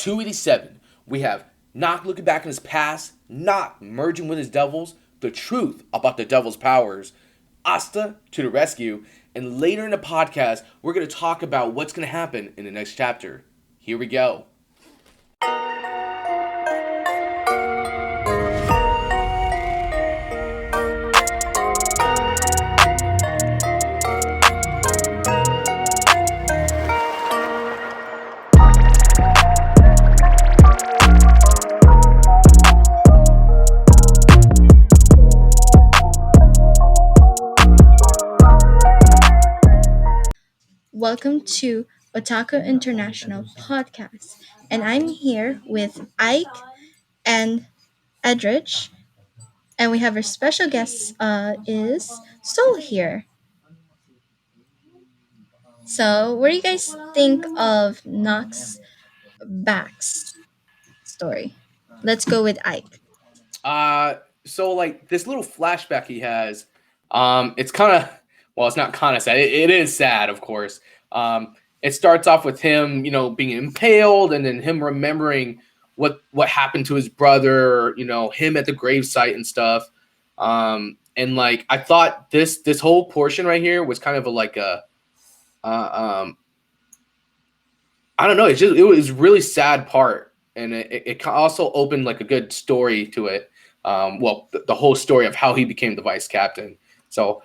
287, we have Nock looking back in his past, not merging with his devils, the truth about the devil's powers, Asta to the rescue, and later in the podcast, we're going to talk about what's going to happen in the next chapter. Here we go. Welcome to Otaku International Podcast, and I'm here with Ike and Andrech, and we have our special guest is Soul here. So, what do you guys think of Nox Back's story? Let's go with Ike. So like this little flashback he has, it's kind of, well, it's not kind of sad. It is sad, of course. It starts off with him, being impaled, and then him remembering what happened to his brother, him at the gravesite and stuff. And like I thought this whole portion right here was kind of I don't know. It was a really sad part, and it also opened like a good story to it. The whole story of how he became the vice captain. So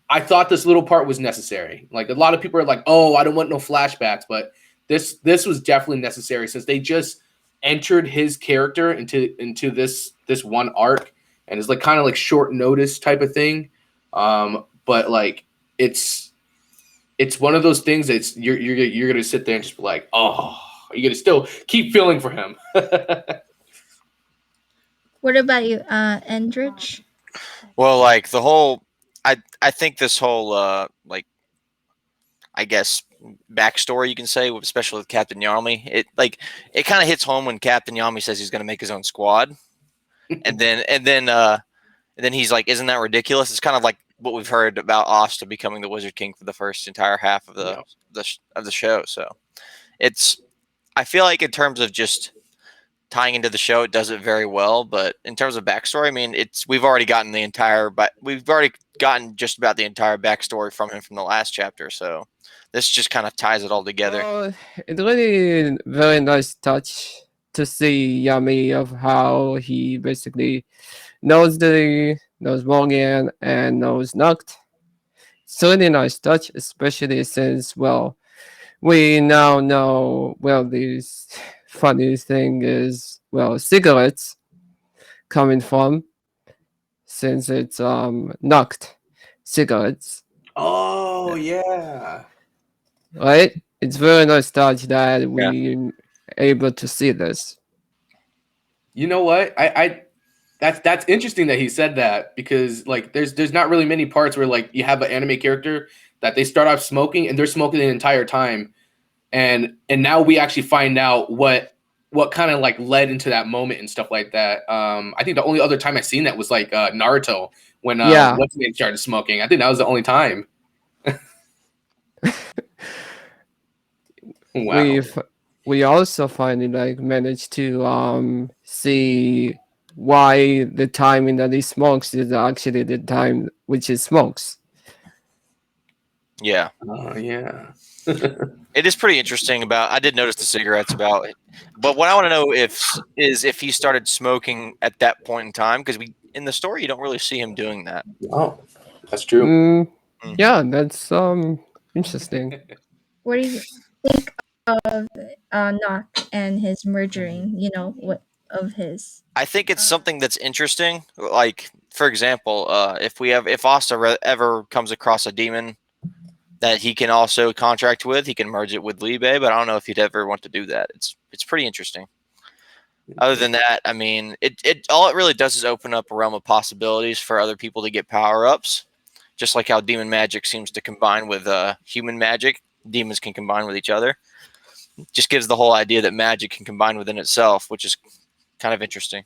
I thought this little part was necessary. Like a lot of people are like, oh, I don't want no flashbacks, but this was definitely necessary since they just entered his character into this one arc, and it's like kind of like short notice type of thing. But like it's one of those things that's you're gonna sit there and just be like, oh, you're gonna still keep feeling for him. What about you, Andrech? Well, like the whole, I think this whole I guess backstory you can say, especially with Captain Yami, it kind of hits home when Captain Yami says he's going to make his own squad, and then he's like, "Isn't that ridiculous?" It's kind of like what we've heard about Asta becoming the Wizard King for the first entire half of the show. So I feel like in terms of just tying into the show, it does it very well. But in terms of backstory, I mean, we've already gotten just about the entire backstory from him from the last chapter. So this just kind of ties it all together. It's really very nice touch to see Yami of how he basically knows Morgan and knows Noct. It's really nice touch, especially since, well, we now know, well, this funny thing is, well, cigarettes coming from, since it's Noct cigarettes. Oh yeah. Right? It's very nice touch that we able to see this. You know what? I that's interesting that he said that, because like there's not really many parts where like you have an anime character that they start off smoking and they're smoking the entire time, and now we actually find out what kind of like led into that moment and stuff like that. I think the only other time I've seen that was like Naruto when what's his name started smoking. I think that was the only time. Wow. We also finally like managed to see why the timing that he smokes is actually the time which he smokes. Yeah. Oh yeah. It is pretty interesting I did notice the cigarettes about it, but what I want to know is if he started smoking at that point in time, because in the story you don't really see him doing that. Oh, that's true. Yeah, that's interesting. What do you think of Noct and his mergering? What of his? I think it's something that's interesting. Like, for example, if Asta ever comes across a demon that he can also contract with, he can merge it with Libe, but I don't know if he'd ever want to do that. It's pretty interesting. Other than that, I mean, it all it really does is open up a realm of possibilities for other people to get power-ups, just like how demon magic seems to combine with human magic. Demons can combine with each other. Just gives the whole idea that magic can combine within itself, which is kind of interesting.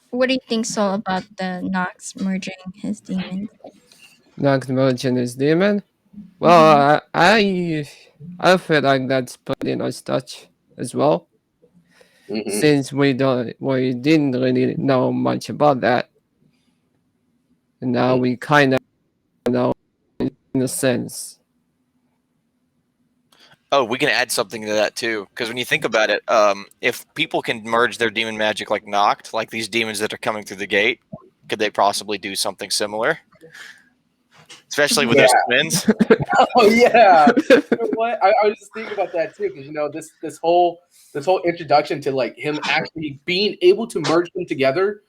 What do you think, Saul, about the Nox merging his demon? Noct merging his demon? Well, I feel like that's pretty nice touch as well. since we didn't really know much about that, and now we kind of know in a sense. Oh, we can add something to that too, because when you think about it, if people can merge their demon magic like Noct, like these demons that are coming through the gate, could they possibly do something similar? Especially with Yeah. those twins. Oh yeah. You know what? I was just thinking about that too, because this whole introduction to like him actually being able to merge them together,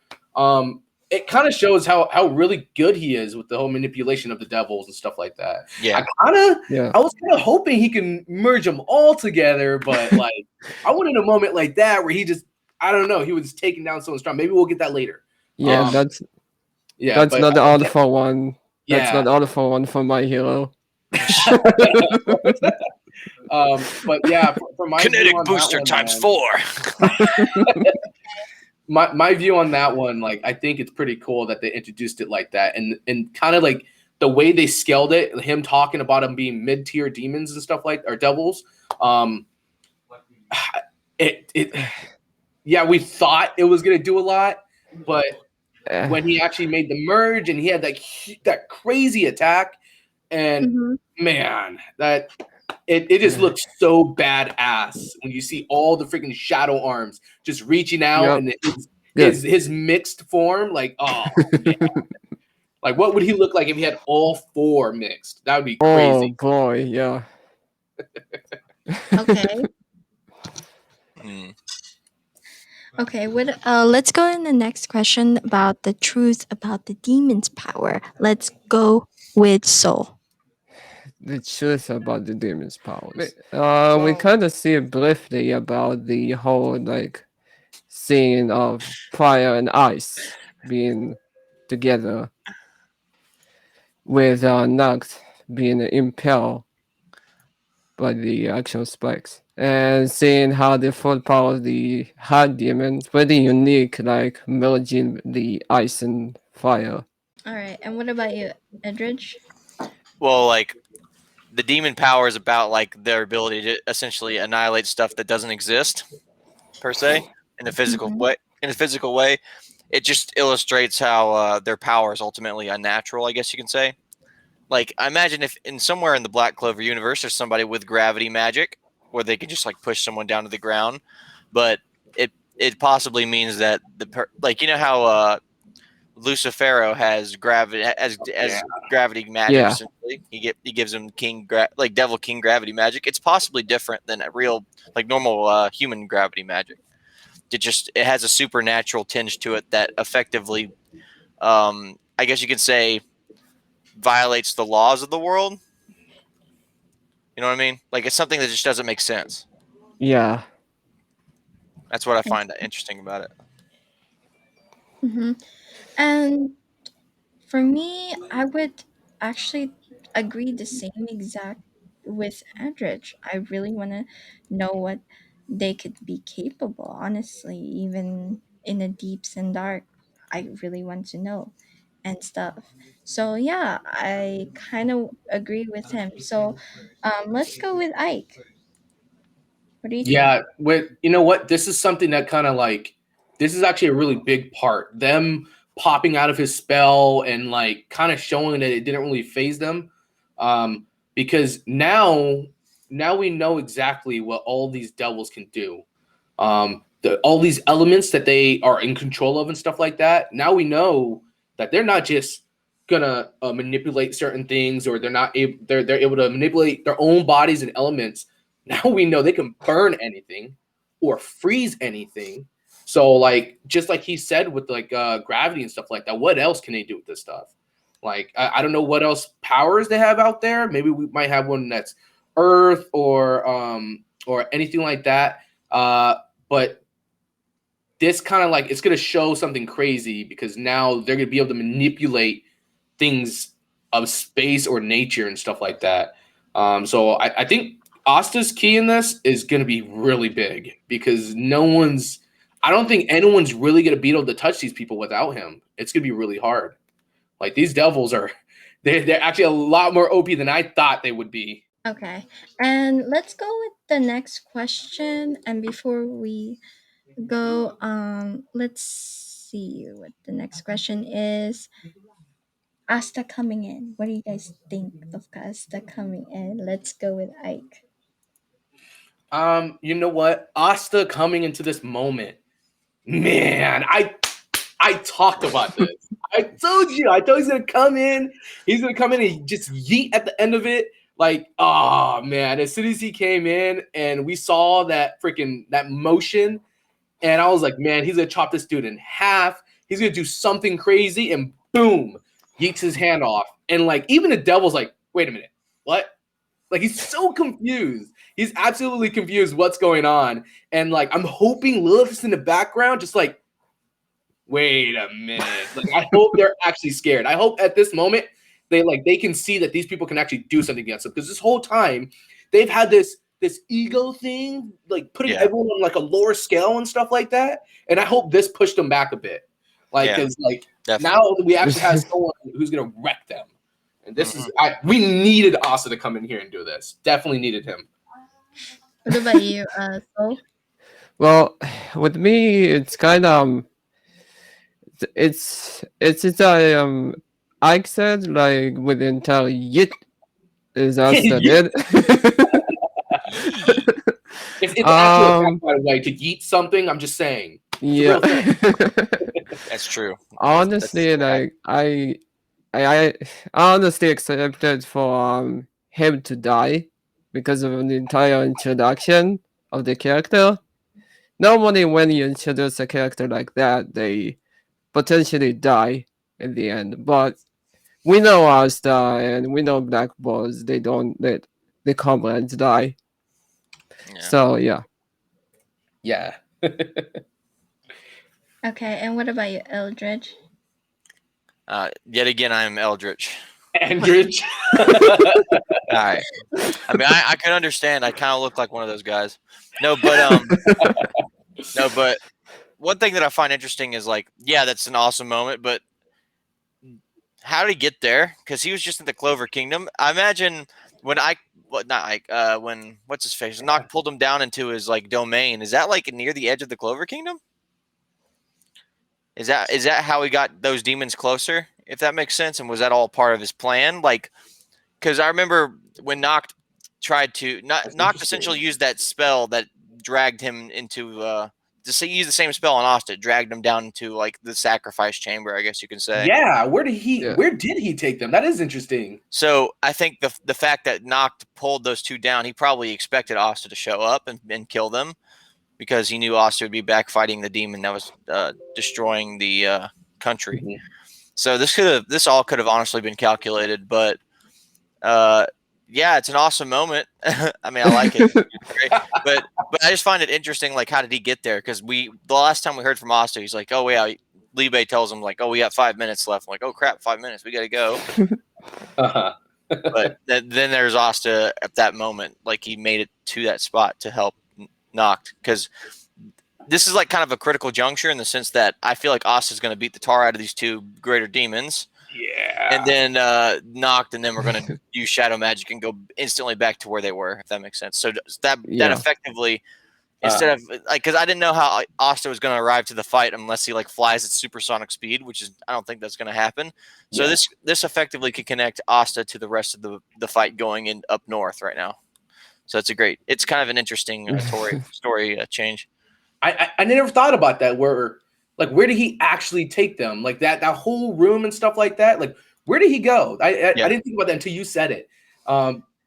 it kind of shows how really good he is with the whole manipulation of the devils and stuff like that. Yeah. I was kind of hoping he can merge them all together, but like I wanted a moment like that where he just, I don't know, he was taking down someone strong. Maybe we'll get that later. Yeah, But not the audible one. That's yeah. not audible one for My Hero. But yeah, for my Kinetic view on booster that one, ×4. my view on that one, like I think it's pretty cool that they introduced it like that, and kind of like the way they scaled it, him talking about them being mid-tier demons and stuff like, or devils. Yeah, we thought it was gonna do a lot, but when he actually made the merge and he had that crazy attack, and man, that it just looks so badass when you see all the freaking shadow arms just reaching out, and his mixed form, like, oh man. Like, what would he look like if he had all four mixed? That would be crazy. Oh boy, yeah. Okay. Okay, let's go in the next question about the truth about the demon's power. Let's go with Soul. The truth about the demon's powers. We kind of see briefly about the whole like scene of fire and ice being together, with Noct being impaled by the actual spikes, and seeing how the full power of the hard demon, pretty unique, like merging the ice and fire. All right, and what about you, Edridge? Well, like the demon power is about like their ability to essentially annihilate stuff that doesn't exist per se in a physical way. In a physical way, it just illustrates how their power is ultimately unnatural, I guess you can say. Like, I imagine if in somewhere in the Black Clover universe, there's somebody with gravity magic where they can just like push someone down to the ground, but it possibly means that like, you know how Lucifero has gravity gravity magic. Yeah. Essentially, he gives him like Devil King gravity magic. It's possibly different than a real like normal human gravity magic. It has a supernatural tinge to it that effectively, I guess you could say, violates the laws of the world. You know what I mean? Like, it's something that just doesn't make sense. Yeah. That's what I find interesting about it. And for me, I would actually agree the same exact with Andrich. I really want to know what they could be capable, honestly, even in the deeps and dark. I really want to know and stuff. So, yeah, I kind of agree with him. So, let's go with Ike. What do you think? Yeah, you know what? This is something that kind of like, this is actually a really big part. Them popping out of his spell and like kind of showing that it didn't really phase them, because now we know exactly what all these devils can do. All these elements that they are in control of and stuff like that. Now we know that they're not just gonna manipulate certain things, or they're able to manipulate their own bodies and elements. Now we know they can burn anything or freeze anything. So like, just like he said with like gravity and stuff like that, what else can they do with this stuff? Like, I don't know what else powers they have out there. Maybe we might have one that's earth or anything like that. But this kind of like, it's going to show something crazy, because now they're going to be able to manipulate things of space or nature and stuff like that. So I think Asta's key in this is going to be really big, because I don't think anyone's really going to be able to touch these people without him. It's going to be really hard. Like, these devils they're actually a lot more OP than I thought they would be. Okay, and let's go with the next question. And before we go. Let's see what the next question is. Asta coming in. What do you guys think of Asta coming in? Let's go with Ike. You know what? Asta coming into this moment, man. I talked about this. I told you. I thought he's gonna come in. He's gonna come in and just yeet at the end of it. Like, oh man! As soon as he came in and we saw that freaking that motion, and I was like, man, he's gonna chop this dude in half. He's gonna do something crazy, and boom, yeets his hand off. And like, even the devil's like, wait a minute, what? Like, he's so confused. He's absolutely confused what's going on. And like, I'm hoping Lilith's in the background, just like, wait a minute. Like, I hope they're actually scared. I hope at this moment they can see that these people can actually do something against them. Because this whole time they've had this ego thing, like putting everyone on like a lower scale and stuff like that. And I hope this pushed them back a bit. Like, because like now we actually have someone who's gonna wreck them. And this is we needed Asta to come in here and do this. Definitely needed him. What about you, Soul? Well, with me, it's kind of it's Ike said like with the entire yit is Asta did. It's actually a by the way to eat something. I'm just saying. Yeah, That's true. honestly, like I honestly accepted for him to die because of the entire introduction of the character. Normally, when you introduce a character like that, they potentially die in the end. But we know Asta and we know Black Balls. They don't let the comrades die. Yeah. So yeah. Yeah. Okay, and what about you, Eldridge? Yet again, I'm Eldritch. Andrech. All right. I mean, I can understand. I kind of look like one of those guys. No, but one thing that I find interesting is like, yeah, that's an awesome moment, but how did he get there? Because he was just in the Clover Kingdom. I imagine when when what's his face? Noct pulled him down into his like domain. Is that like near the edge of the Clover Kingdom? Is that how he got those demons closer? If that makes sense, and was that all part of his plan? Like, because I remember when Noct tried to Noct essentially used that spell that dragged him into use the same spell on Asta, dragged him down into like the sacrifice chamber, I guess you can say. Yeah, where did he take them? That is interesting. So I think the fact that Noct pulled those two down, he probably expected Asta to show up and kill them, because he knew Asta would be back fighting the demon that was destroying the country. Mm-hmm. So this all could have honestly been calculated, but yeah, it's an awesome moment. I mean, I like it. It's great. But I just find it interesting, like, how did he get there? Because the last time we heard from Asta, he's like, oh yeah, Libe tells him like, oh, we got 5 minutes left. I'm like, oh crap, 5 minutes, we gotta go. But then there's Asta at that moment, like he made it to that spot to help Noct, because this is like kind of a critical juncture in the sense that I feel like Asta's going to beat the tar out of these two greater demons. Yeah. And then Noct, and then we're going to use shadow magic and go instantly back to where they were, if that makes sense. So that effectively, instead of like, because I didn't know how Asta was going to arrive to the fight unless he like flies at supersonic speed, which is, I don't think that's going to happen. So this effectively could connect Asta to the rest of the fight going in up north right now. So it's kind of an interesting story change. I never thought about that. Where did he actually take them? Like that whole room and stuff like that. Like, where did he go? I didn't think about that until you said it.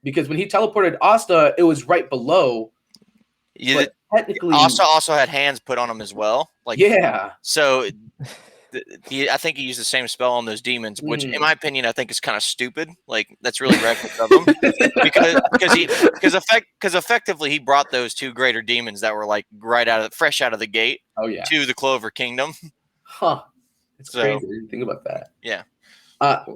Because when he teleported Asta, it was right below. Yeah, technically, Asta also had hands put on him as well. Like, yeah. So I think he used the same spell on those demons, which, in my opinion, I think is kind of stupid. Like, that's really reckless of him, because effectively he brought those two greater demons that were like fresh out of the gate. Oh yeah. To the Clover Kingdom. Huh. It's crazy. I didn't think about that. Yeah.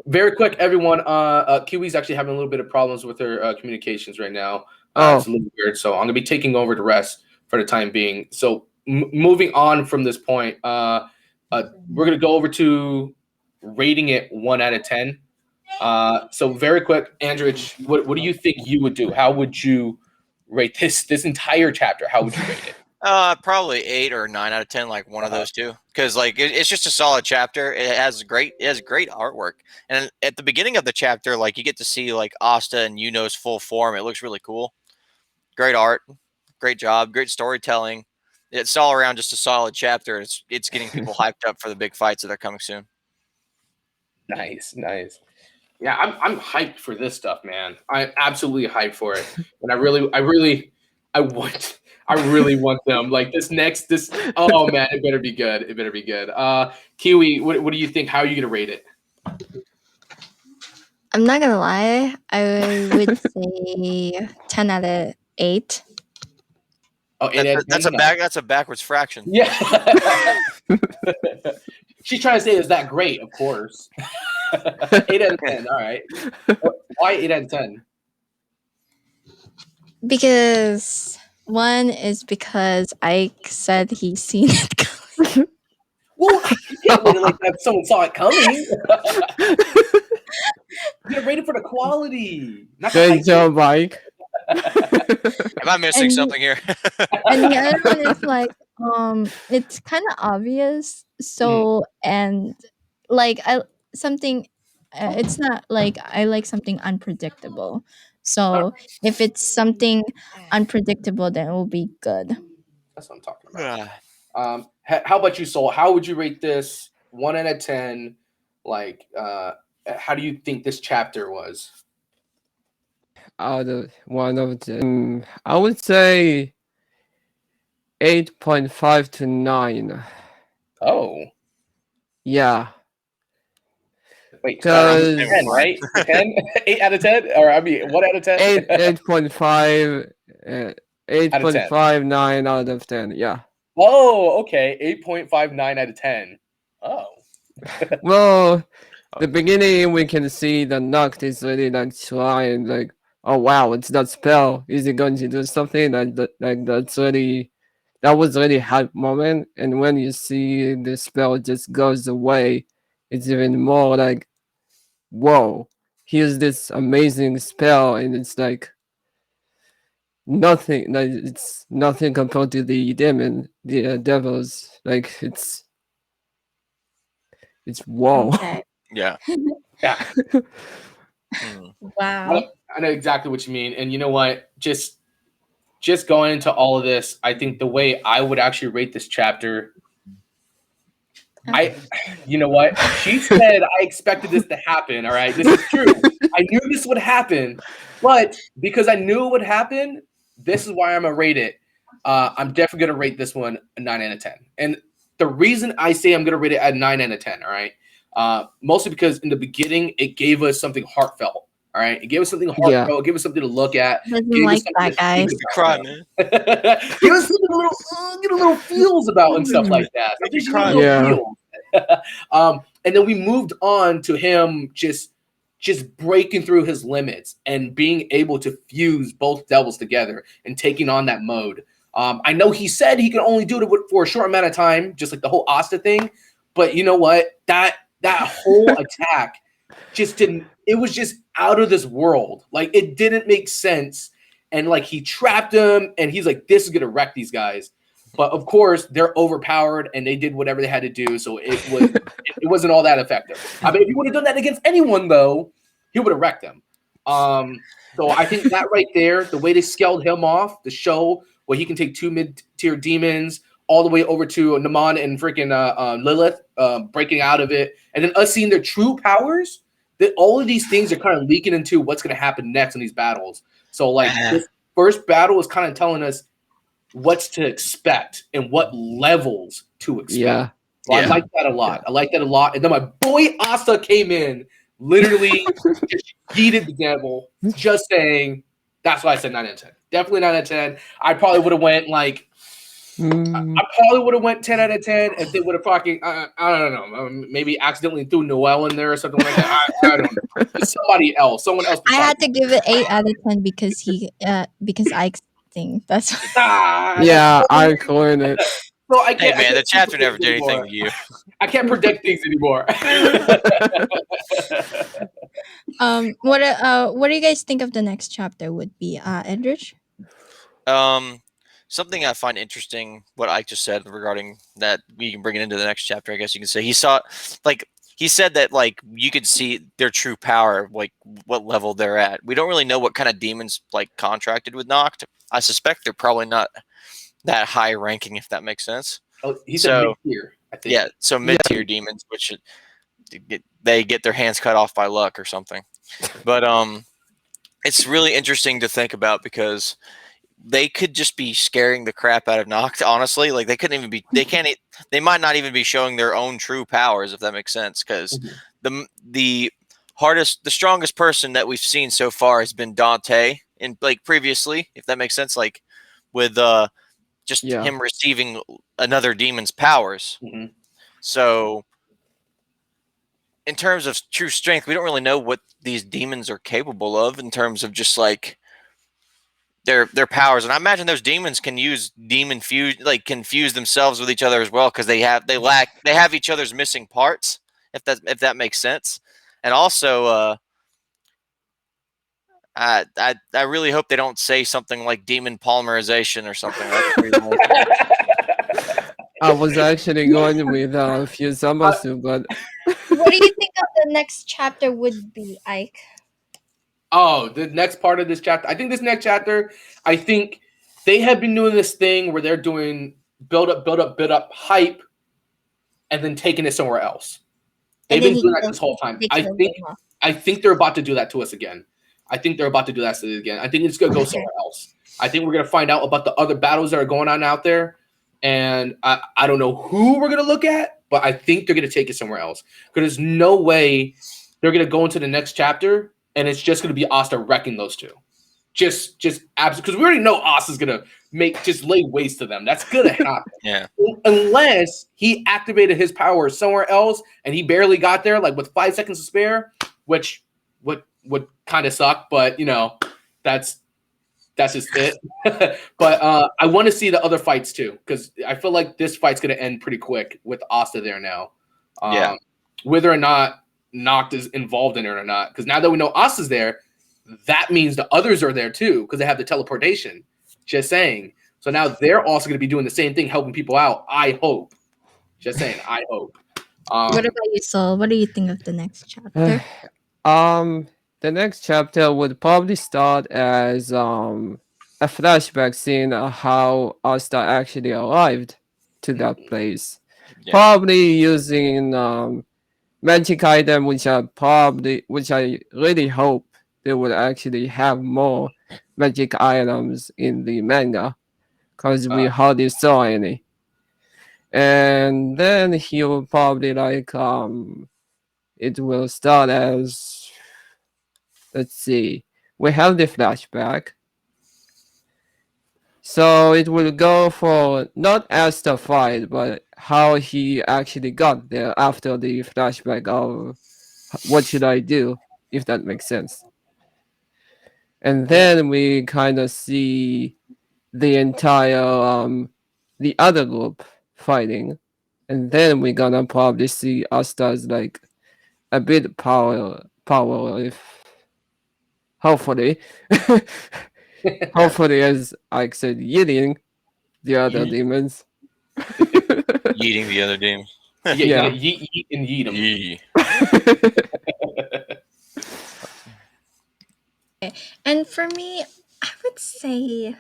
Very quick, everyone. Kiwi's actually having a little bit of problems with her communications right now. It's a little weird, so I'm gonna be taking over the rest for the time being. So moving on from this point, we're gonna go over to rating it 1 out of 10. So very quick, Andrech, what do you think you would do? How would you rate this entire chapter? How would you rate it? Probably 8 or 9 out of 10, like one of those two. Because like it's just a solid chapter. It has great artwork. And at the beginning of the chapter, like you get to see like Asta and Yuno's full form. It looks really cool. Great art, great job, great storytelling. It's all around just a solid chapter. It's getting people hyped up for the big fights that are coming soon. Nice. Yeah, I'm hyped for this stuff, man. I'm absolutely hyped for it, and I really want them. Like this. Oh man, it better be good. It better be good. Kiwi, what do you think? How are you gonna rate it? I'm not gonna lie. I would say 10 out of 8. Oh, 8 out of 10? That's a backwards fraction. Yeah. She's trying to say is that great, of course. 8 out of 10. All right. Why 8 out of 10? Because because Ike said he's seen it coming. Well, you can't rate it like that if someone saw it coming. You gotta rate it for the quality. Not the Great height. job, Mike. Am I missing And- something here? And the other one is like, it's kind of obvious. So, and like, it's not like I like something unpredictable. So, if it's something unpredictable, then it will be good. That's what I'm talking about. How about you, Soul? How would you rate this? 1 out of 10. Like, how do you think this chapter was? Out of 1 of them, I would say 8.5 to 9. Oh, Yeah, wait, because 10, right? 10? 8 out of 10? Or I mean, 1 out of 10? 8.5, 8.5, 9 out of 10. Yeah. Oh, okay. 8.59 out of 10. Oh. Well, the beginning we can see the Noct is really like trying like, oh wow, it's that spell. Is it going to do something? That was really hype moment. And when you see the spell just goes away, it's even more like, whoa, here's this amazing spell, and it's like nothing. Like it's nothing compared to the devils. Like it's whoa. Okay. Yeah. Yeah. Wow. I know exactly what you mean. And you know what? Just going into all of this, I think the way I would actually rate this chapter, you know what? She said I expected this to happen. All right. This is true. I knew this would happen. But because I knew it would happen, this is why I'm going to rate it. I'm definitely going to rate this one a 9 out of 10. And the reason I say I'm going to rate it at 9 out of 10, all right, mostly because in the beginning, it gave us something heartfelt. All right, it gave us something heartfelt. Yeah. It gave us something to look at. Doesn't Gave us like something that, to guys. think Cry, about. man. Give us something get a little feels about and stuff like that. Make you Just cry. a little Yeah. feels. And then we moved on to him just breaking through his limits and being able to fuse both devils together and taking on that mode. I know he said he could only do it for a short amount of time, just like the whole Asta thing. But you know what? That whole attack just didn't. It was just out of this world. Like it didn't make sense. And like he trapped him, and he's like, "This is gonna wreck these guys." But of course, they're overpowered, and they did whatever they had to do. So it wasn't all that effective. I mean, if he would have done that against anyone, though, he would have wrecked them. So I think that right there, the way they scaled him off, the show where he can take 2 mid-tier demons all the way over to Naman and freaking Lilith, breaking out of it, and then us seeing their true powers. That all of these things are kind of leaking into what's going to happen next in these battles. So like this first battle is kind of telling us what's to expect and what levels to expect. Yeah. So I like that a lot. I like that a lot. And then my boy Asta came in, literally just yeeted the devil, just saying, that's why I said 9 out of 10. Definitely 9 out of 10. I probably would have went like, I probably would have went 10 out of 10 if they would have fucking, I don't know, maybe accidentally threw Noel in there or something like that. I don't know. It's someone else. I had to give it 8 out of 10 because Ike's thing. That's Yeah, I coined it. So I Hey can't, man, the chapter never did anymore. anything to you. I can't predict things anymore. what do you guys think of the next chapter would be, Andrech? something I find interesting, what Ike just said regarding that, we can bring it into the next chapter, I guess you can say. He saw, like, he said that, like, you could see their true power, like, what level they're at. We don't really know what kind of demons, like, contracted with Noct. I suspect they're probably not that high ranking, if that makes sense. Oh, he said So, mid-tier, I think. yeah, so mid-tier demons, which they get their hands cut off by luck or something. But it's really interesting to think about because they could just be scaring the crap out of Noct, honestly. Like, they couldn't even be, they might not even be showing their own true powers, if that makes sense, because the strongest person that we've seen so far has been Dante, in, like, previously, if that makes sense, like, with just him receiving another demon's powers. So, in terms of true strength, we don't really know what these demons are capable of in terms of just, like, their powers. And I imagine those demons can use demon fuse, like, can fuse themselves with each other as well, because they have each other's missing parts, if that makes sense. And also, I really hope they don't say something like demon polymerization or something. I was actually going with Fusamasu, but What do you think of the next chapter would be, Ike? Oh, the next part of this chapter. I think this next chapter, I think they have been doing this thing where they're doing build up, hype, and then taking it somewhere else. They've been doing that this whole time. I think they're about to do that to us again. I think they're about to do that to us again. I think it's gonna go somewhere else. I think we're gonna find out about the other battles that are going on out there. And I don't know who we're gonna look at, but I think they're gonna take it somewhere else. Because there's no way they're gonna go into the next chapter and it's just gonna be Asta wrecking those two. Just absolutely, because we already know Asta's gonna lay waste to them. That's gonna happen. Yeah. Unless he activated his power somewhere else and he barely got there, like with 5 seconds to spare, which would kind of suck, but you know, that's just it. But I want to see the other fights too, because I feel like this fight's gonna end pretty quick with Asta there now. Whether or not Noct is involved in it or not, because now that we know Asta's there, that means the others are there too, because they have the teleportation. Just saying. So now they're also going to be doing the same thing, helping people out. I hope. Just saying. I hope. What about you, Saul? What do you think of the next chapter? The next chapter would probably start as a flashback scene of how Asta actually arrived to that place. Yeah. Probably using magic item, which I really hope they would actually have more magic items in the manga, because we hardly saw any. And then he will probably it will start as, let's see, we have the flashback. So it will go for not as the fight, but how he actually got there after the flashback of what should I do, if that makes sense. And then we kind of see the entire the other group fighting, and then we're gonna probably see Asta's like a bit power if hopefully as I said, yeeting the other demons. Yeeting the other demons. Yeah. Yeet and yeet them. Yee. And for me, I would say,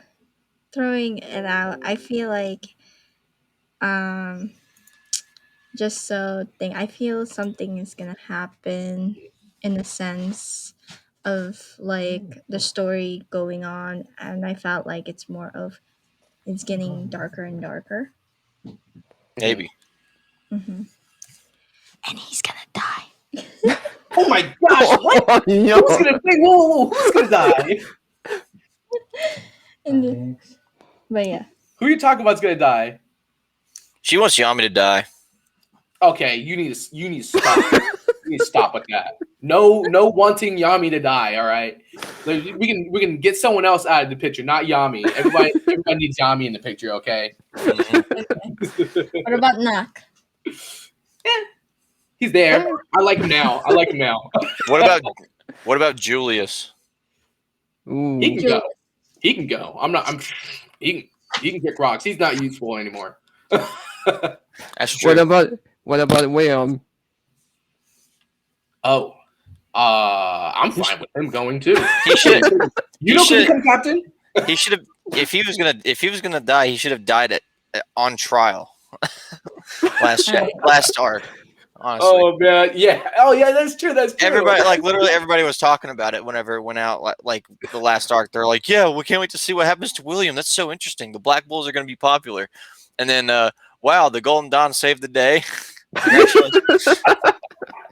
throwing it out, I feel like I feel something is gonna happen, in the sense of like the story going on, and I felt like it's getting darker and darker. Maybe. Mm-hmm. And he's gonna die. Oh my gosh! What? Who's gonna say? Whoa! Who's gonna die? But yeah. Who are you talking about's gonna die? She wants Yami to die. Okay, you need to stop. You need to stop with that. No wanting Yami to die. All right, we can get someone else out of the picture, not Yami. Everybody needs Yami in the picture. Okay. Okay. What about Noct? He's there. I like him now. What about Julius? Ooh. He can go. I'm not. He can kick rocks. He's not useful anymore. That's true. What about William? Oh, I'm fine with him going too. He should. You know, could become captain. He should have. If he was gonna die, he should have died on trial. last arc. Honestly. Oh man, yeah. Oh yeah, that's true. That's true. Everybody, like literally, everybody was talking about it whenever it went out. Like the last arc, they're like, "Yeah, we can't wait to see what happens to William. That's so interesting. The Black Bulls are going to be popular." And then, wow, the Golden Dawn saved the day.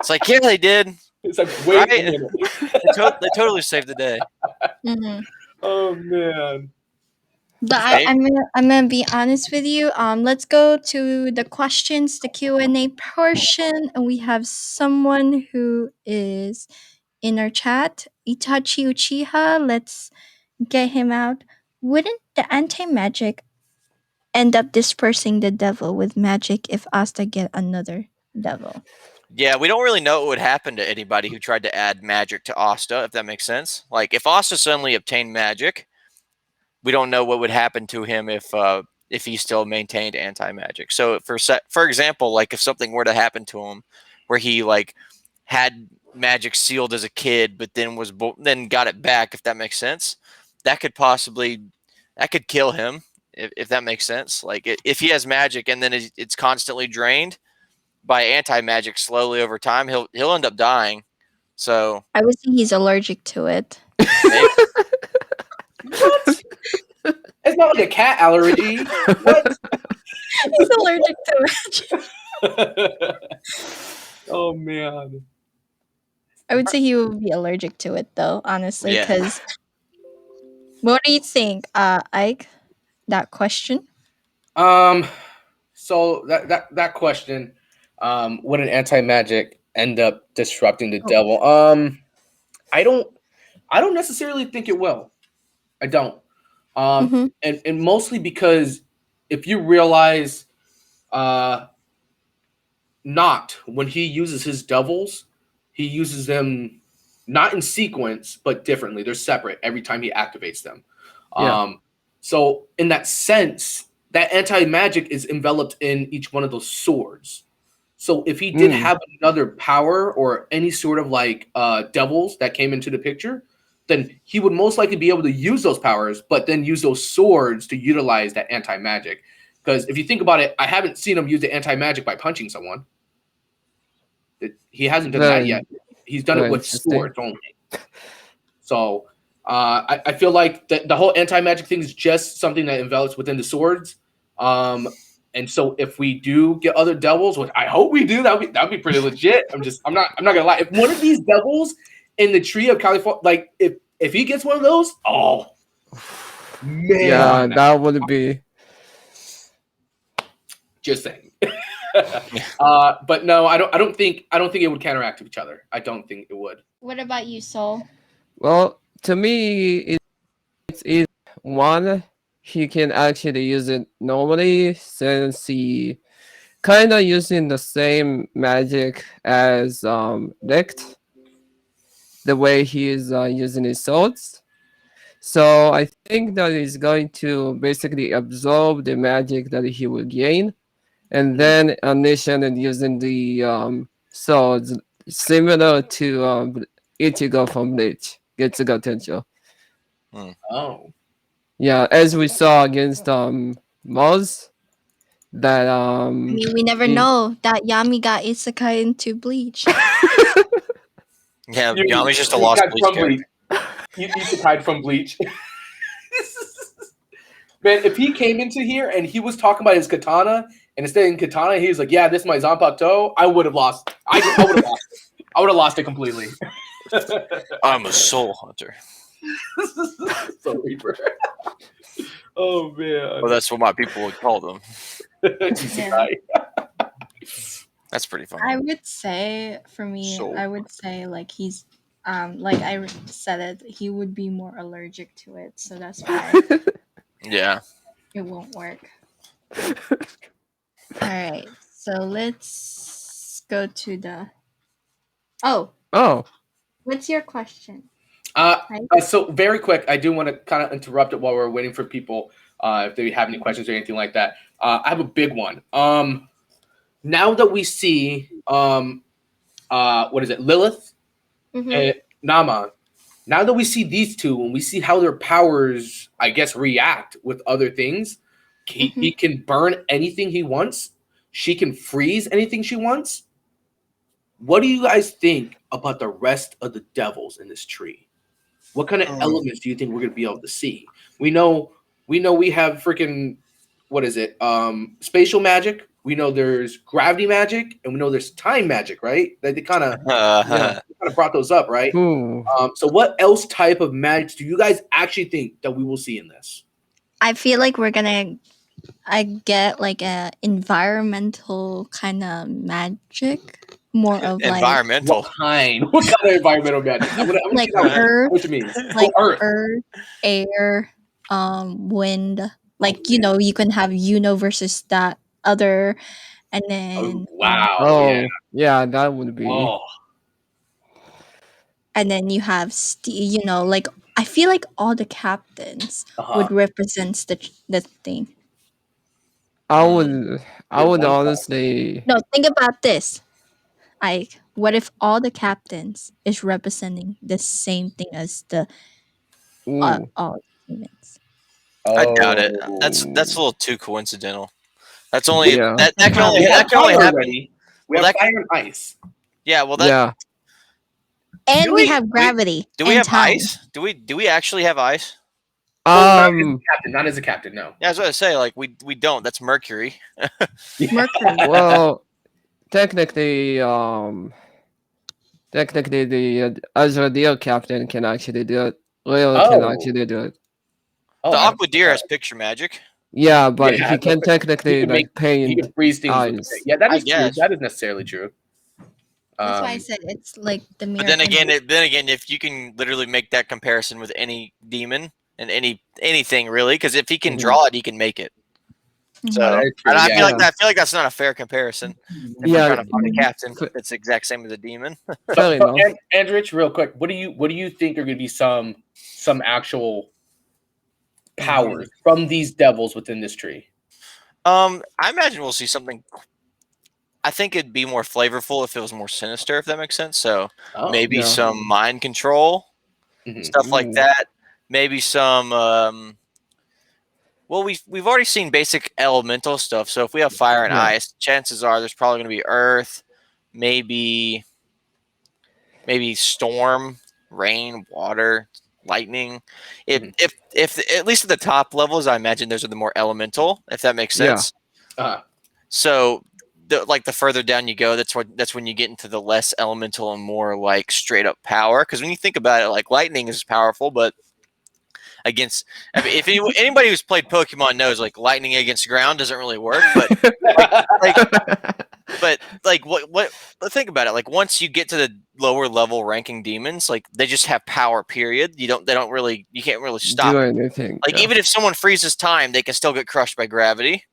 It's like, yeah, they did. It's like, wait Right? a minute. They totally saved the day. Mm-hmm. Oh man. But I'm gonna be honest with you. Let's go to the questions, the Q&A portion, and we have someone who is in our chat, Itachi Uchiha. Let's get him out. Wouldn't the anti-magic end up dispersing the devil with magic if Asta get another devil? Yeah, we don't really know what would happen to anybody who tried to add magic to Asta, if that makes sense. Like, if Asta suddenly obtained magic, we don't know what would happen to him if he still maintained anti-magic. So, for example, like if something were to happen to him, where he like had magic sealed as a kid, but then then got it back, if that makes sense, that could kill him, if that makes sense. Like if he has magic and then it's constantly drained by anti-magic slowly over time, he'll end up dying. So I would say he's allergic to it. maybe, What? It's not like a cat allergy. What? He's allergic to magic. Oh man. I would say he would be allergic to it, though, honestly. Yeah. Because what do you think, Ike? That question. So that question, would an anti-magic end up disrupting the devil? I don't necessarily think it will. I don't. Mhm. And mostly because if you realize, not when he uses his devils, he uses them not in sequence but differently. They're separate every time he activates them. Yeah. So in that sense, that anti-magic is enveloped in each one of those swords. So if he did have another power or any sort of like devils that came into the picture, then he would most likely be able to use those powers, but then use those swords to utilize that anti-magic. Because if you think about it, I haven't seen him use the anti-magic by punching someone. He hasn't done that yet. He's done it with swords only. So I feel like the whole anti-magic thing is just something that envelops within the swords. And so if we do get other devils, which I hope we do, that'd be pretty legit. I'm not gonna lie. If one of these devils in the tree of California, like if he gets one of those, oh man, Yeah, that would be. Just saying. But no, I don't think it would counteract each other. I don't think it would. What about you, Soul? Well, to me, it's either one, he can actually use it normally since he kind of using the same magic as Licht, the way he is using his swords. So I think that he's going to basically absorb the magic that he will gain, and then unleashing and using the swords similar to Ichigo from Bleach, Getsuga Tencho. Oh. Yeah, as we saw against Moz, that I mean, we never know that Yami got isekai into Bleach. yeah, Yami's just a lost Bleach character. He's tied from Bleach. Man, if he came into here and he was talking about his katana, and instead of katana, he was like, "Yeah, this is my Zanpakuto," I would have lost. I would have lost. I would have lost it completely. I'm a soul hunter. Soul Reaper. Oh man. Well, that's what my people would call them. Isekai. That's pretty funny. I would say, for me, So- I would say like he's, like I said it, he would be more allergic to it, so that's why Yeah. it won't work. All right, so let's go to the. Oh, what's your question? So very quick, I do want to kind of interrupt it while we're waiting for people. if they have any questions or anything like that. I have a big one. Now that we see what is it, Lilith Mm-hmm. and Nama. Now that we see these two and we see how their powers, I guess, react with other things, he can burn anything he wants. She can freeze anything she wants. What do you guys think about the rest of the devils in this tree? What kind of elements do you think we're gonna be able to see? We have freaking what is it? Spatial magic. We know there's gravity magic, and we know there's time magic, right? They kind of brought those up, right? Ooh. So what else type of magic do you guys actually think that we will see in this? I feel like we're gonna I get like a environmental kind of magic, more of like Environmental. What kind? What kind of environmental magic? I'm gonna like see that one. earth, What you mean? like Earth. earth, air, wind. Like you can have versus that other, and Oh, then wow. Oh, yeah, that would be. Oh. and then you have like I feel like all the captains would represent the thing. I would one honestly. No, think about this. Like, what if all the captains is representing the same thing as the Ooh. all humans? I doubt it. Oh. That's a little too coincidental. That's only Yeah. that can only We have that can only fire happen. already. We Well, have that- fire and ice. Yeah, well, that Yeah. And Do we we- have gravity. do we and have time. ice? Do we actually have ice? Well, not as a captain, no. Yeah, I was going to say like we don't. That's Mercury. Mercury. Well, technically, the Azrael captain can actually do it. Leo can Oh. actually do it. Oh, The I- Aquadeer has picture magic. Yeah, but Yeah, he can but technically he can like he paint can freeze things. With eyes. yeah, that I is true. guess. That is necessarily true. That's why I said it's like the mirror. But then again, if you can literally make that comparison with any demon and anything really, because if he can Mhm. draw it, he can make it. So that is true, and I yeah. feel like that's not a fair comparison. If Yeah. we're trying to find a captain that's the exact same as a demon. Fair enough. Andrech, real quick, what do you think are going to be some actual powers from these devils within this tree? I imagine we'll see something. I think it'd be more flavorful if it was more sinister, if that makes sense. So maybe Yeah. some mind control, Mhm. stuff like Ooh. that. Maybe some. Well, we've already seen basic elemental stuff. So if we have fire and Yeah. ice, chances are there's probably going to be earth, maybe storm, rain, water, lightning. Mhm. If at least at the top levels, I imagine those are the more elemental, if that makes Yeah. sense. Uh-huh. So the further down you go, that's when you get into the less elemental and more like straight up power. Because when you think about it, like lightning is powerful, but against if anybody who's played Pokemon knows like lightning against ground doesn't really work. But what think about it, like once you get to the lower level ranking demons, like they just have power, period. You can't really stop Do it. anything. Like yeah. even if someone freezes time, they can still get crushed by gravity.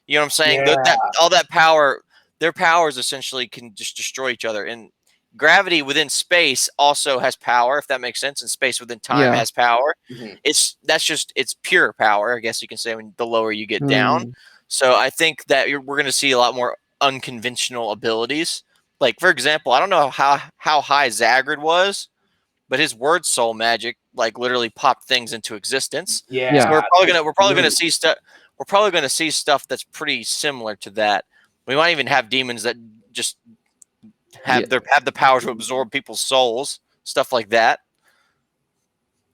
You know what I'm saying? Yeah. All that power, their powers essentially can just destroy each other. And gravity within space also has power, if that makes sense. And space within time Yeah. has power. Mhm. It's pure power, I guess you can say, when the lower you get down. Hmm. So I think that we're going to see a lot more unconventional abilities. Like for example, I don't know how high Zagrid was, but his word soul magic like literally popped things into existence. Yeah. So we're probably gonna see stuff. We're probably gonna see stuff that's pretty similar to that. We might even have demons that just have the power to absorb people's souls, stuff like that.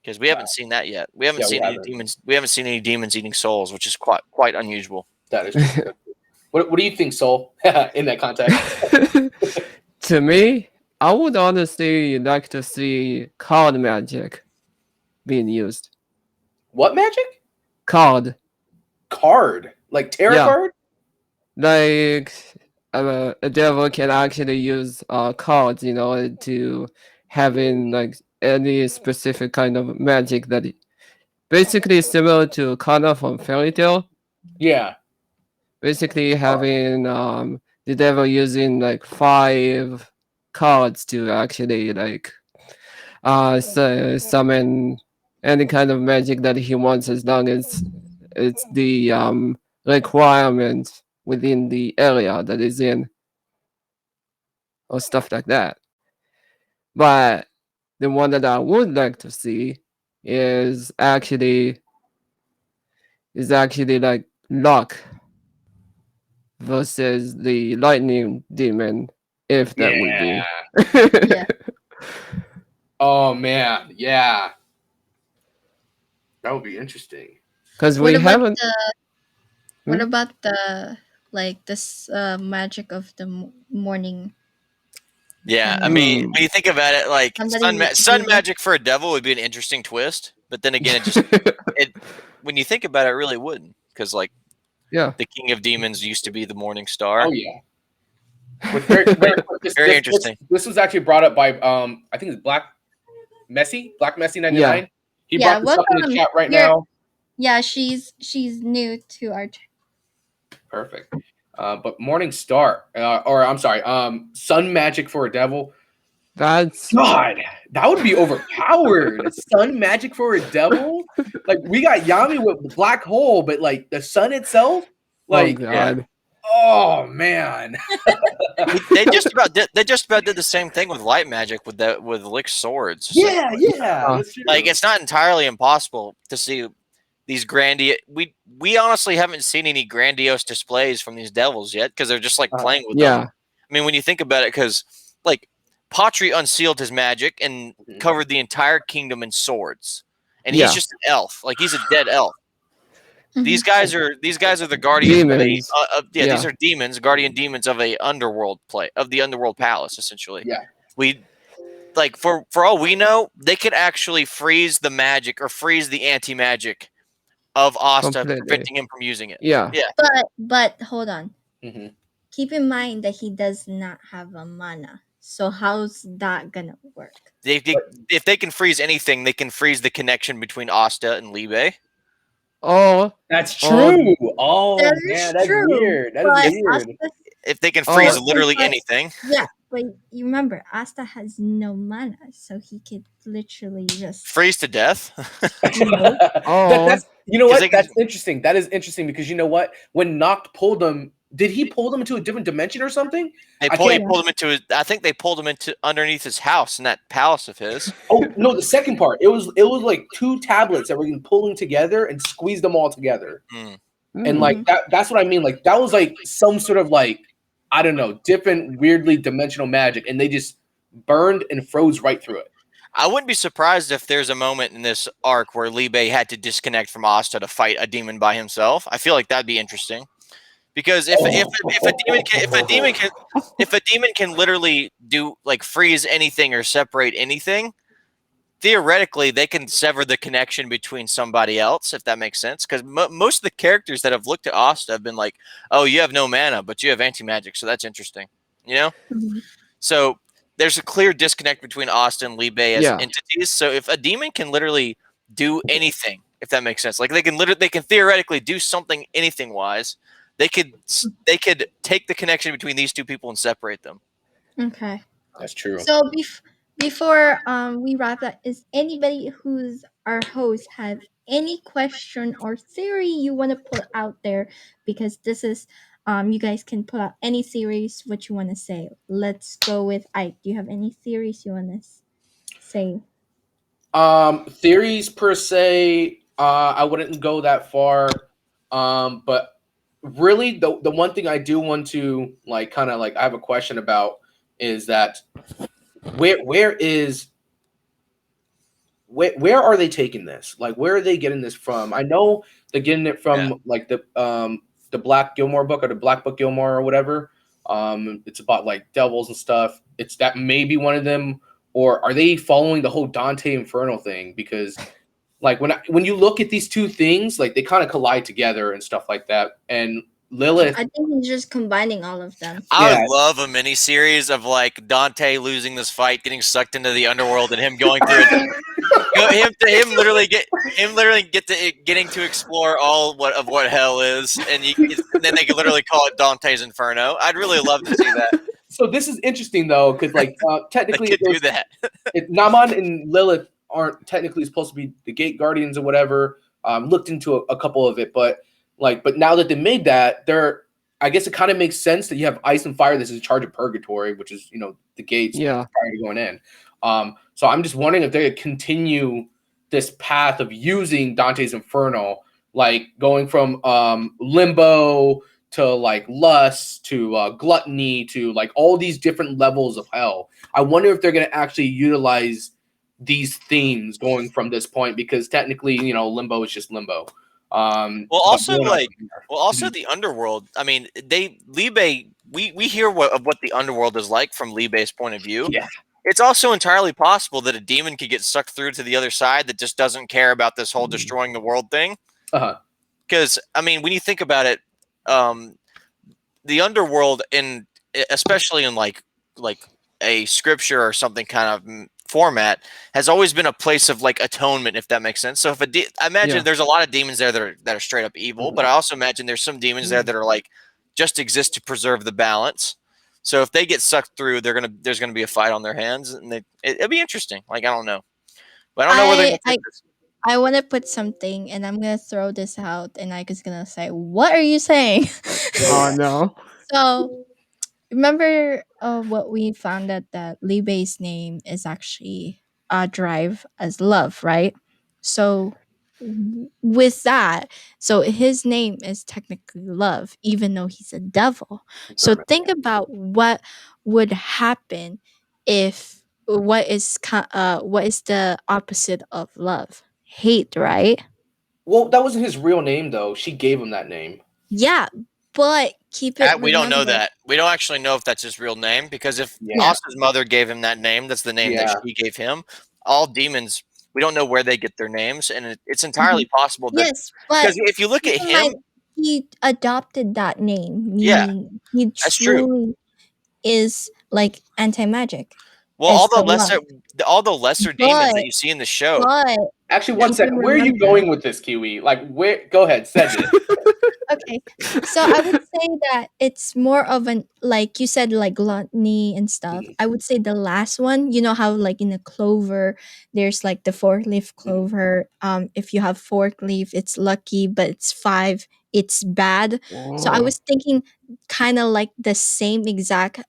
Because we haven't seen that yet. We haven't Yeah, we seen any haven't. demons. We haven't seen any demons eating souls, which is quite unusual. That is true. What do you think, Soul, in that context? To me, I would honestly like to see card magic being used. What magic? Card. Card. Like tarot Yeah. card? Like a devil can actually use cards in order to having like any specific kind of magic that basically similar to Kana from Fairy Tail. Yeah. Basically having the devil using like 5 cards to actually like summon any kind of magic that he wants, as long as It's the requirement within the area that is in, or stuff like that. But the one that I would like to see is actually like luck versus the lightning demon, if that would be. Yeah. Oh man, yeah, that would be interesting. Because What we about haven't. what Hmm? about the like this magic of the morning? Yeah, I Kind of mean, Hmm. when you think about it, like somebody sun do that. magic for a devil would be an interesting twist. But then again, it when you think about it, it really wouldn't, because like Yeah. the king of demons used to be the morning star. Oh yeah. With very, very quick, Very interesting. This was actually brought up by I think it's Black Messi 99. Yeah. He Yeah, brought this up in the welcome. chat right You're- now. Yeah, she's new to our. Perfect. But Morning Star, or I'm sorry, Sun Magic for a Devil. That's God, that would be overpowered. Sun Magic for a Devil. Like we got Yami with Black Hole, but like the sun itself, like God. oh man. They just about did the same thing with light magic with Lick swords. Yeah, that's true. Like it's not entirely impossible to see these grandiose. We honestly haven't seen any grandiose displays from these devils yet, because they're just like playing with Yeah. them. I mean, when you think about it, because like Patri unsealed his magic and covered the entire kingdom in swords, and Yeah. he's just an elf. Like he's a dead elf. Mhm. These guys are the guardians Demons. of Yeah. these are demons, guardian demons of the underworld palace, essentially. Yeah. We like for all we know, they could actually freeze the magic or freeze the anti-magic of Asta, Completely. preventing him from using it. Yeah. Yeah. But hold on. Mhm. Keep in mind that he does not have a mana. So how's that gonna work? If they can freeze anything, they can freeze the connection between Asta and Libe. Oh, That's true. Oh That man, is that's true, weird. That but is weird. Asta, If they can freeze Oh. literally But- anything. yeah, but you remember Asta has no mana, so he could literally just Freeze to death. Oh. That's you know 'Cause what? they can- That's interesting. That is interesting because you know what? When Noct pulled him, did he pull them into a different dimension or something? He I pulled can't- him into I think they pulled him into underneath his house in that palace of his. Oh no, the second part. It was like two tablets that were getting pulling together and squeezed them all together. And like that's what I mean. Like that was like some sort of like, I don't know, different weirdly dimensional magic, and they just burned and froze right through it. I wouldn't be surprised if there's a moment in this arc where Libe had to disconnect from Asta to fight a demon by himself. I feel like that'd be interesting. Because if a demon can literally do like freeze anything or separate anything, theoretically they can sever the connection between somebody else, if that makes sense. Because most of the characters that have looked at Asta have been like, "Oh, you have no mana, but you have anti-magic, so that's interesting." You know. Mhm. So there's a clear disconnect between Asta and Libe as Yeah. entities. So if a demon can literally do anything, if that makes sense, like they can theoretically do something anything wise, they could take the connection between these two people and separate them. Okay. That's true. So before we wrap up, is anybody who's our host have any question or theory you want to put out there? Because this is you guys can put out any theories what you want to say. Let's go with Ike. Do you have any theories you want to say? Theories per se, I wouldn't go that far. But really the one thing I do want to like kind of like I have a question about is that where are they taking this? Like where are they getting this from? I know they're getting it from like the Black Gilmore book or the Black Book Gilmore or whatever. It's about like devils and stuff. It's that maybe one of them, or are they following the whole Dante Inferno thing? Because like when you look at these two things, like they kind of collide together and stuff like that. And Lilith, I think he's just combining all of them. I Yeah. would love a mini series of like Dante losing this fight, getting sucked into the underworld, and him going through it. him literally getting to explore all of what hell is, and then they could literally call it Dante's Inferno. I'd really love to see that. so this is interesting though, because like They technically could do that. Naman and Lilith aren't technically supposed to be the gate guardians or whatever. Looked into a couple of it, but now that they made that, I guess it kind of makes sense that you have ice and fire that's in charge of purgatory, which is the gates prior to going in. So I'm just wondering if they could continue this path of using Dante's Inferno, like going from limbo to like lust to gluttony to like all these different levels of hell. I wonder if they're going to actually utilize these themes going from this point, because technically, limbo is just limbo. Also the underworld. I mean, Libe. We hear of what the underworld is like from Libe's point of view. Yeah. It's also entirely possible that a demon could get sucked through to the other side that just doesn't care about this whole destroying the world thing. Because I mean, when you think about it, the underworld, especially in like a scripture or something kind of format, has always been a place of like atonement, if that makes sense. So I imagine there's a lot of demons there that are straight up evil, but I also imagine there's some demons there that are like just exist to preserve the balance. So if they get sucked through, there's gonna be a fight on their hands, and it'll be interesting. Like, I don't know, but I don't know where they're gonna take this. I want to put something, and I'm gonna throw this out, and Ike is gonna say, "What are you saying?" Oh no. So remember what we found out, that Libe's name is actually derived as love, right? So with that, so his name is technically love, even though he's a devil. So think about what would happen if what is the opposite of love? Hate, right? Well, that wasn't his real name, though. She gave him that name. Yeah, but We don't know that. We don't actually know if that's his real name, because if Asta's mother gave him that name, that's the name that she gave him. All demons, we don't know where they get their names, and it's entirely possible that, because if you look at him, he adopted that name. Yeah, he that's true. Is like anti-magic. Well, all the lesser demons that you see in the show. But actually, one second. Where are you going with this, Kiwi? Like, where? Go ahead, said it. Okay, so I would say that it's more of an, like you said, like gluttony and stuff. I would say the last one. You know how like in a clover, there's like the 4-leaf clover. If you have 4-leaf, it's lucky, but it's 5, it's bad. Whoa. So I was thinking kind of like the same exact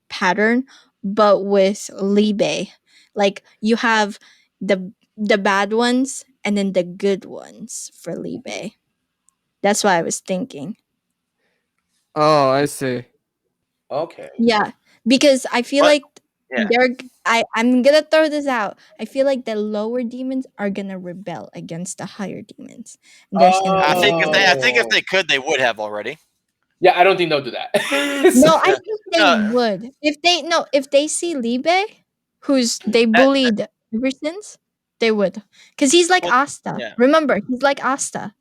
pattern, but with Libe. Like you have the bad ones and then the good ones for Libe. That's what I was thinking. Oh, I see. Okay. Yeah, because I feel like I'm gonna throw this out. I feel like the lower demons are gonna rebel against the higher demons. I think if they could, they would have already. Yeah, I don't think they'll do that. No, I think they would. If they see Libe, who's they bullied ever since, they would. Because he's like Asta. Yeah. Remember, he's like Asta.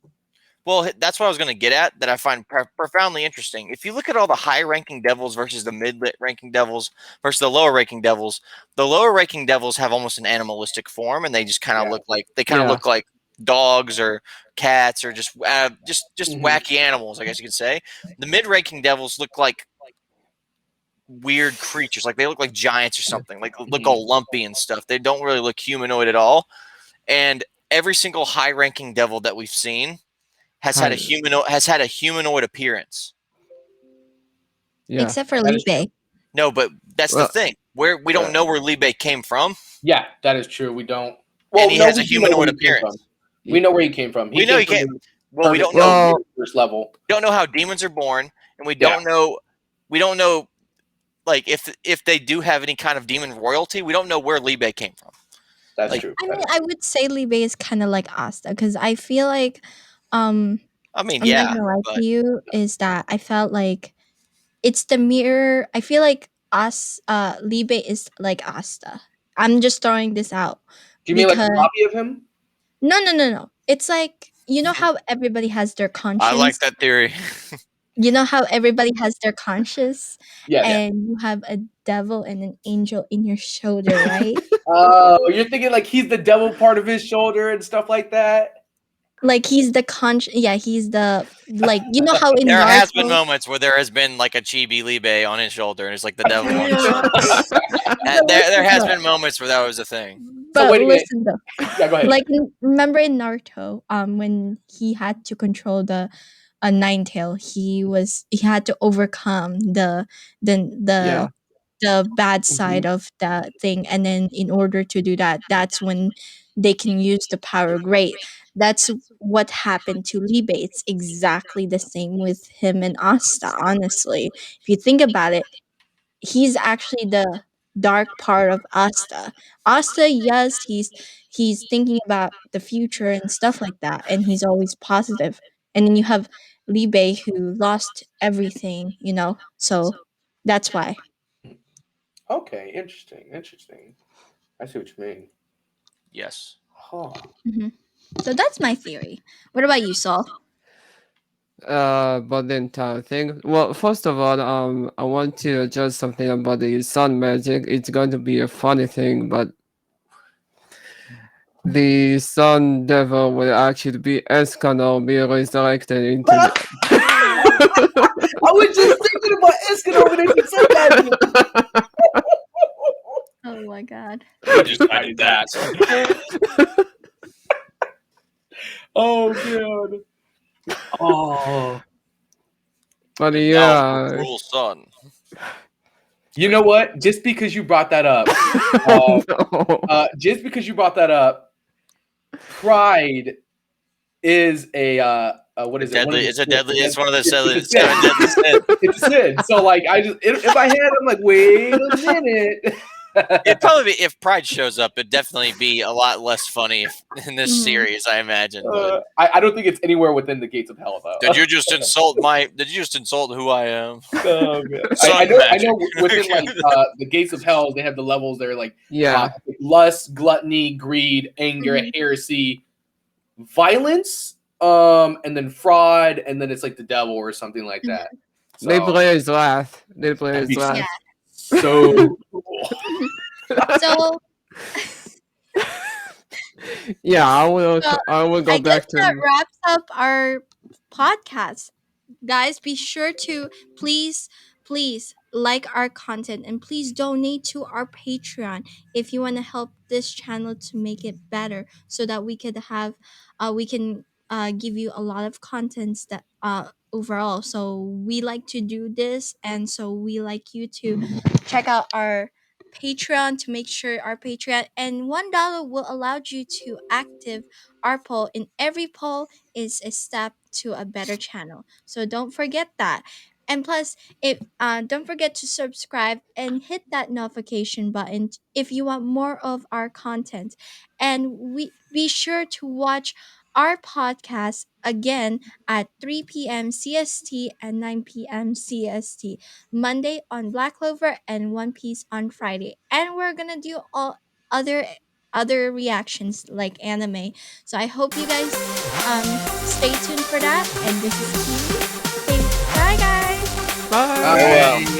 Well, that's what I was going to get at, that I find profoundly interesting. If you look at all the high-ranking devils versus the mid-ranking devils versus the lower-ranking devils have almost an animalistic form, and they just kind of look like dogs or cats or just wacky animals, I guess you could say. The mid-ranking devils look like weird creatures, like they look like giants or something, like look all lumpy and stuff. They don't really look humanoid at all. And every single high-ranking devil that we've seen has had a humanoid appearance. Yeah. Except for Libe. No, but that's the thing. We don't know where Libe came from. Yeah, that is true. We don't. Well, and he has a humanoid appearance. We know where he came from. We know he came. Well, we don't know first level. We don't know how demons are born, and we don't know. We don't know, like if they do have any kind of demon royalty. We don't know where Libe came from. That's true. I mean, I would say Libe is kind of like Asta, because I feel like, I mean, I'm not gonna lie to you, is that I felt like it's the mirror. I feel like Libe is like Asta. I'm just throwing this out. Do you mean like a copy of him? No. It's like, you know how everybody has their conscience. I like that theory. You know how everybody has their conscience, and you have a devil and an angel in your shoulder, right? Oh, you're thinking like he's the devil part of his shoulder and stuff like that. Like he's the he's the, like, you know how in there Naruto, has been moments where there has been like a chibi Libe on his shoulder, and it's like the devil on his shoulder. There has been moments where that was a thing. So But wait a minute. listen though, Yeah, go ahead. like remember in Naruto, when he had to control the nine tail, he had to overcome the Yeah. the bad Mhm. side of that thing, and then in order to do that, that's when they can use the power great. That's what happened to Libe. It's exactly the same with him and Asta, honestly. If you think about it, he's actually the dark part of Asta. Asta, yes, he's thinking about the future and stuff like that, and he's always positive. And then you have Libe who lost everything, so that's why. Okay, interesting, interesting. I see what you mean. Yes. Huh. Hmm. So that's my theory. What about you, Saul? But the entire thing. Well, first of all, I want to adjust something about the sun magic. It's going to be a funny thing, but the sun devil will actually be Escanor be resurrected into the. I was just thinking about Escanor when you said that. Oh my god. We decided that. Oh god. Oh. But And now the yeah. cruel sun. You know what? Just because you brought that up, No. just because you brought that up, pride is a what is it? One of Deadly. the It's a sin- deadly. It's one of the it's a seven sin. deadly sins. It's a sin. So like, I just in my head, I'm like, wait a minute. It'd probably be if Pride shows up. It'd definitely be a lot less funny in this Mhm. series, I imagine. But I don't think it's anywhere within the gates of hell, though. did you just insult my? Did you just insult who I am? Oh, man. Sun I magic. know. Within like the gates of hell, they have the levels. They're like Yeah. lust, gluttony, greed, anger, Mhm. heresy, violence, and then fraud, and then it's like the devil or something like that. They So play his wrath. They play that'd his be Yeah. wrath. so cool. So Yeah, I will. So, I will go I guess back that to. wraps up our podcast. Guys, be sure to please like our content, and please donate to our Patreon if you want to help this channel to make it better, so that we can give you a lot of contents that overall. So we like to do this, and so we like you to check out our Patreon to make sure our Patreon, and $1 will allow you to active our poll. In every poll is a step to a better channel. So don't forget that. And plus, if don't forget to subscribe and hit that notification button if you want more of our content. And we be sure to watch our podcast again at 3 p.m. CST and 9 p.m. CST. Monday on Black Clover and One Piece on Friday. And we're gonna do all other reactions like anime. So I hope you guys stay tuned for that. And this is Kiwi. Say bye, guys. Bye. Bye.